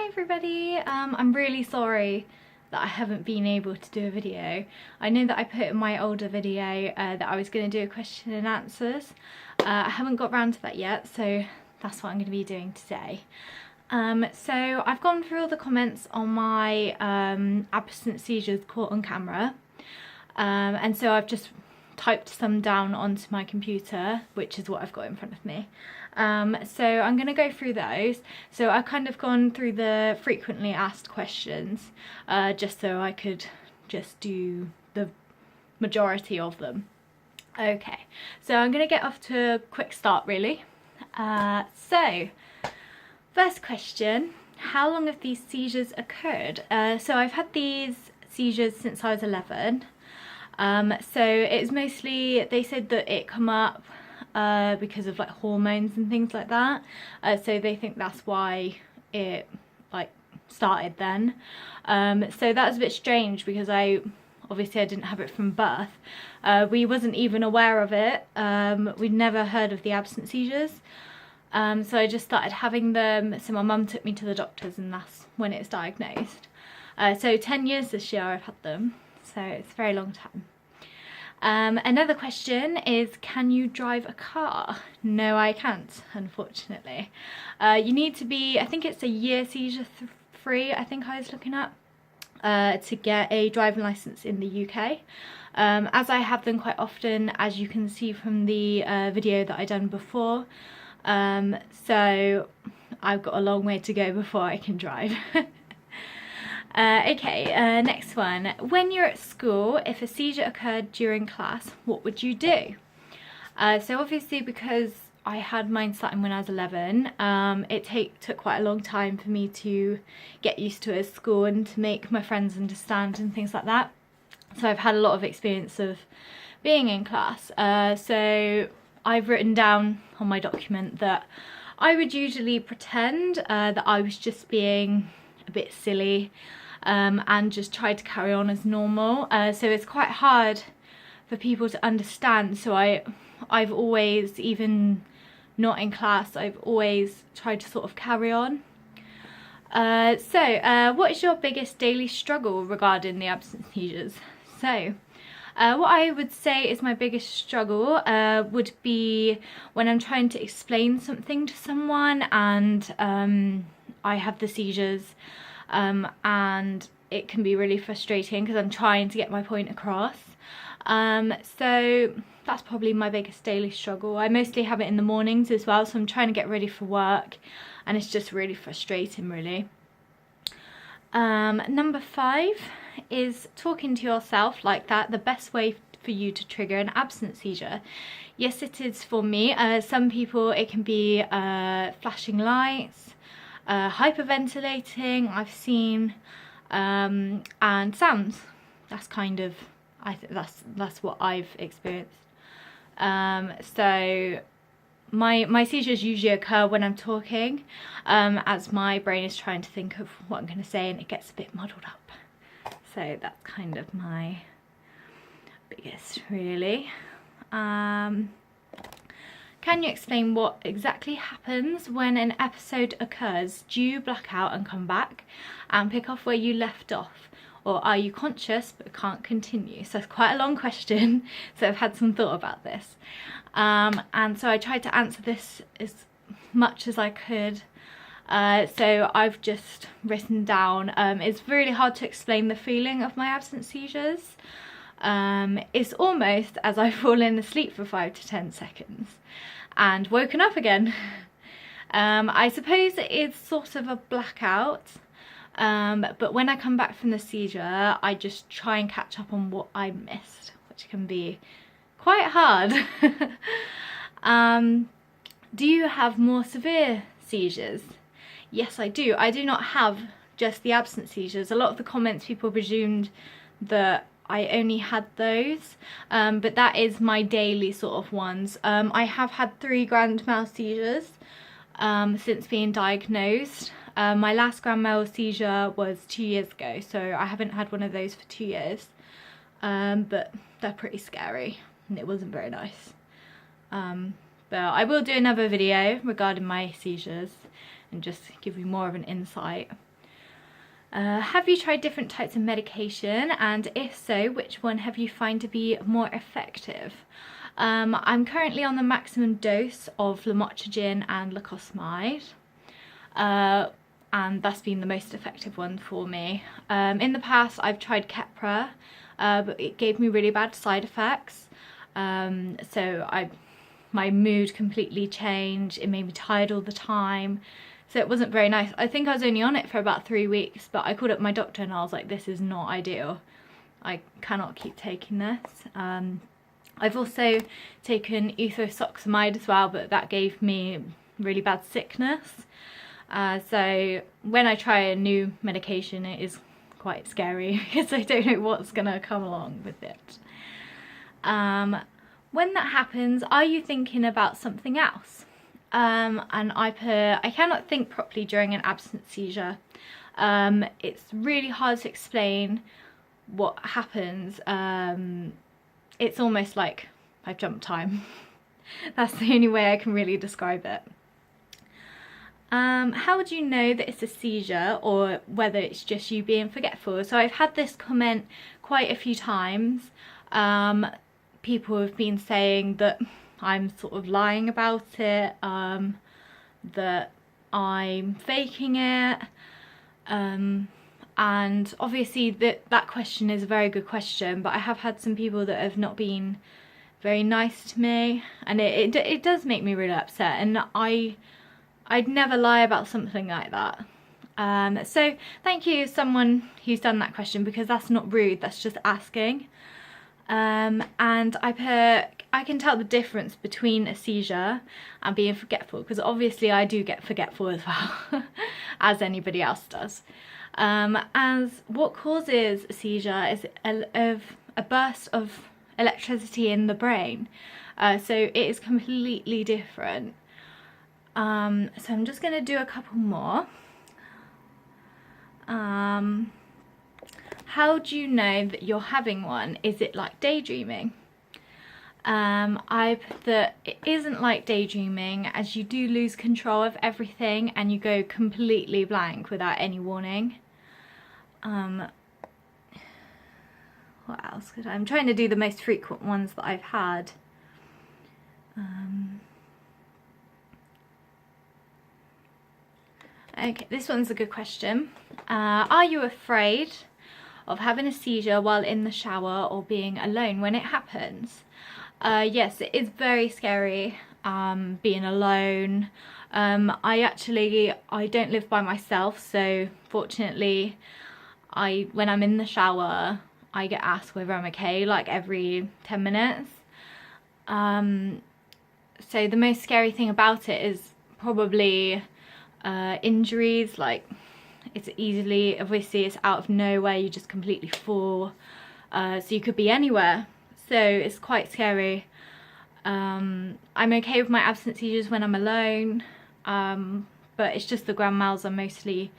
Hi everybody, I'm really sorry that I haven't been able to do a video. I know that I put in my older video that I was going to do a question and answers. I haven't got around to that yet, so that's what I'm going to be doing today. So I've gone through all the comments on my absent seizures caught on camera, and so I've just typed some down onto my computer, which is what I've got in front of me. So I'm going to go through those. So I've kind of gone through the frequently asked questions just so I could just do the majority of them. Okay, so I'm going to get off to a quick start really. So first question, how long have these seizures occurred? So I've had these seizures since I was 11. So it's mostly, they said that it come up because of like hormones and things like that, so they think that's why it like started then. So that's a bit strange because obviously I didn't have it from birth. We wasn't even aware of it. We'd never heard of the absent seizures, so I just started having them. So my mum took me to the doctors and that's when it was diagnosed. So 10 years this year I've had them, so it's a very long time. Another question is, can you drive a car? No, I can't, unfortunately. You need to be, I think it's a year seizure free, I think I was looking at, to get a driving licence in the UK. As I have them quite often, as you can see from the video that I done before. So I've got a long way to go before I can drive. Okay, next one. When you're at school, if a seizure occurred during class, what would you do? So obviously because I had mine starting when I was 11, it took quite a long time for me to get used to it at school and to make my friends understand and things like that. So I've had a lot of experience of being in class. So I've written down on my document that I would usually pretend that I was just being a bit silly, and just try to carry on as normal. So it's quite hard for people to understand. So I've always, even not in class, I've always tried to sort of carry on. So what is your biggest daily struggle regarding the absent seizures? So what I would say is my biggest struggle would be when I'm trying to explain something to someone and I have the seizures, and it can be really frustrating because I'm trying to get my point across. So that's probably my biggest daily struggle. I mostly have it in the mornings as well, so I'm trying to get ready for work and it's just really frustrating really. Number 5 is talking to yourself like that, the best way for you to trigger an absent seizure. Yes, it is for me. Some people it can be flashing lights, hyperventilating, I've seen, and sounds. That's kind of, I think that's what I've experienced. So my seizures usually occur when I'm talking, as my brain is trying to think of what I'm going to say and it gets a bit muddled up. So that's kind of my biggest really. Can you explain what exactly happens when an episode occurs? Do you black out and come back and pick off where you left off? Or are you conscious but can't continue? So it's quite a long question, so I've had some thought about this. And so I tried to answer this as much as I could. So I've just written down, it's really hard to explain the feeling of my absent seizures. It's almost as I've fallen asleep for 5 to 10 seconds and woken up again. I suppose it's sort of a blackout, but when I come back from the seizure I just try and catch up on what I missed, which can be quite hard. Do you have more severe seizures? Yes, I do. I do not have just the absent seizures. A lot of the comments, people presumed that I only had those, but that is my daily sort of ones. I have had 3 grand mal seizures since being diagnosed. My last grand mal seizure was 2 years ago, so I haven't had one of those for 2 years, but they're pretty scary and it wasn't very nice. But I will do another video regarding my seizures and just give you more of an insight. Have you tried different types of medication, and if so, which one have you found to be more effective? I'm currently on the maximum dose of lamotrigine and lacosamide, and that's been the most effective one for me. In the past I've tried Keppra, but it gave me really bad side effects, so my mood completely changed. It made me tired all the time, so it wasn't very nice. I think I was only on it for about 3 weeks, but I called up my doctor and I was like, this is not ideal. I cannot keep taking this. I've also taken ethosuximide as well, but that gave me really bad sickness. So when I try a new medication, it is quite scary because I don't know what's gonna come along with it. When that happens, are you thinking about something else? And I put, I cannot think properly during an absence seizure. It's really hard to explain what happens. It's almost like I've jumped time. That's the only way I can really describe it. How would you know that it's a seizure or whether it's just you being forgetful? So I've had this comment quite a few times. People have been saying that I'm sort of lying about it, that I'm faking it, and obviously that question is a very good question, but I have had some people that have not been very nice to me, and it does make me really upset, and I'd never lie about something like that. So thank you someone who's done that question, because that's not rude, that's just asking. And I can tell the difference between a seizure and being forgetful, because obviously I do get forgetful as well, as anybody else does. As what causes a seizure is a burst of electricity in the brain, so it is completely different. So I'm just going to do a couple more. How do you know that you're having one? Is it like daydreaming? I put that it isn't like daydreaming, as you do lose control of everything and you go completely blank without any warning. What else could I'm trying to do the most frequent ones that I've had. Okay, this one's a good question. Are you afraid of having a seizure while in the shower or being alone when it happens? Yes, it is very scary, being alone. I don't live by myself, so fortunately when I'm in the shower I get asked whether I'm okay like every 10 minutes. So the most scary thing about it is probably injuries, like obviously it's out of nowhere, you just completely fall, so you could be anywhere, so it's quite scary. I'm okay with my absence seizures when I'm alone, but it's just the grand mals are mostly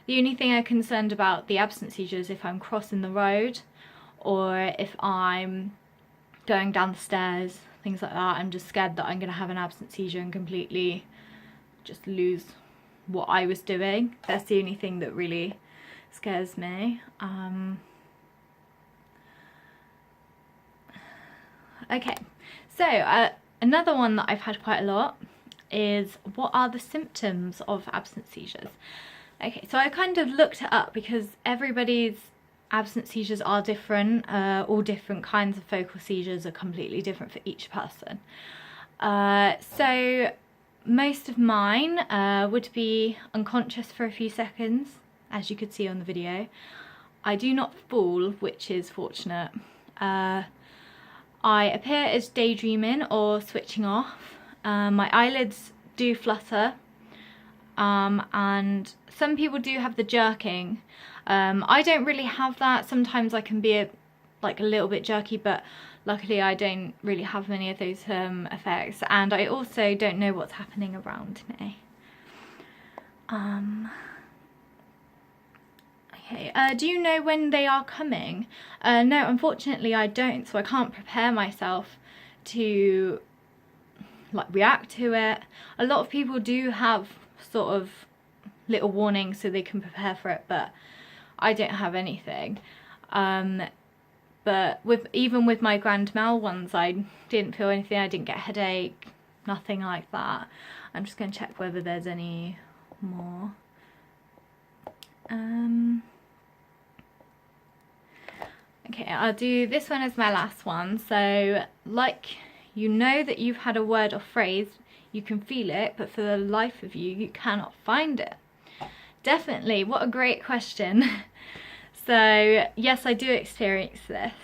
the only thing I'm concerned about. The absence seizures if I'm crossing the road or if I'm going down the stairs, things like that. I'm just scared that I'm gonna have an absence seizure and completely just lose what I was doing. That's the only thing that really scares me. Okay, so another one that I've had quite a lot is, what are the symptoms of absence seizures? Okay, so I kind of looked it up because everybody's absence seizures are different. All different kinds of focal seizures are completely different for each person. So most of mine would be unconscious for a few seconds, as you could see on the video. I do not fall, which is fortunate. I appear as daydreaming or switching off. My eyelids do flutter, and some people do have the jerking. I don't really have that. Sometimes I can be a little bit jerky, but luckily I don't really have many of those effects, and I also don't know what's happening around me. Okay, do you know when they are coming? No, unfortunately I don't, so I can't prepare myself to react to it. A lot of people do have sort of little warnings so they can prepare for it, but I don't have anything. But even with my grand mal ones, I didn't feel anything. I didn't get a headache, nothing like that. I'm just going to check whether there's any more. Okay, I'll do this one as my last one. So, like, you know that you've had a word or phrase, you can feel it, but for the life of you, you cannot find it. Definitely, what a great question. So, yes, I do experience this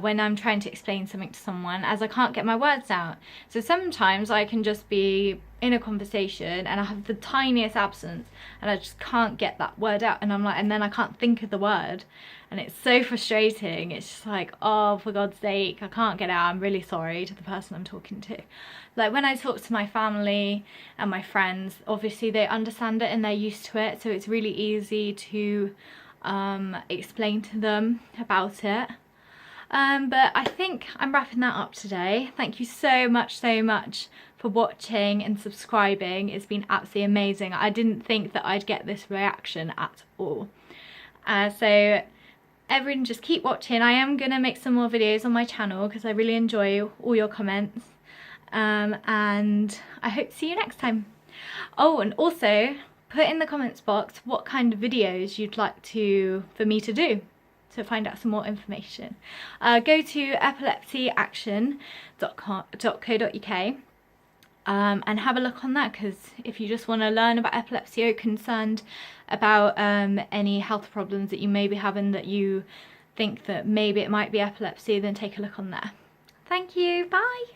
when I'm trying to explain something to someone, as I can't get my words out. So sometimes I can just be in a conversation and I have the tiniest absence and I just can't get that word out, and I'm like, and then I can't think of the word, and it's so frustrating. It's just like, oh, for God's sake, I can't get out. I'm really sorry to the person I'm talking to. Like when I talk to my family and my friends, obviously they understand it and they're used to it, so it's really easy to explain to them about it. But I think I'm wrapping that up today. Thank you so much for watching and subscribing. It's been absolutely amazing. I didn't think that I'd get this reaction at all. So everyone just keep watching. I am going to make some more videos on my channel because I really enjoy all your comments. And I hope to see you next time. Oh, and also put in the comments box what kind of videos you'd like for me to do, to find out some more information. Go to epilepsyaction.co.uk and have a look on that, because if you just want to learn about epilepsy or concerned about any health problems that you may be having, that you think that maybe it might be epilepsy, then take a look on there. Thank you, bye!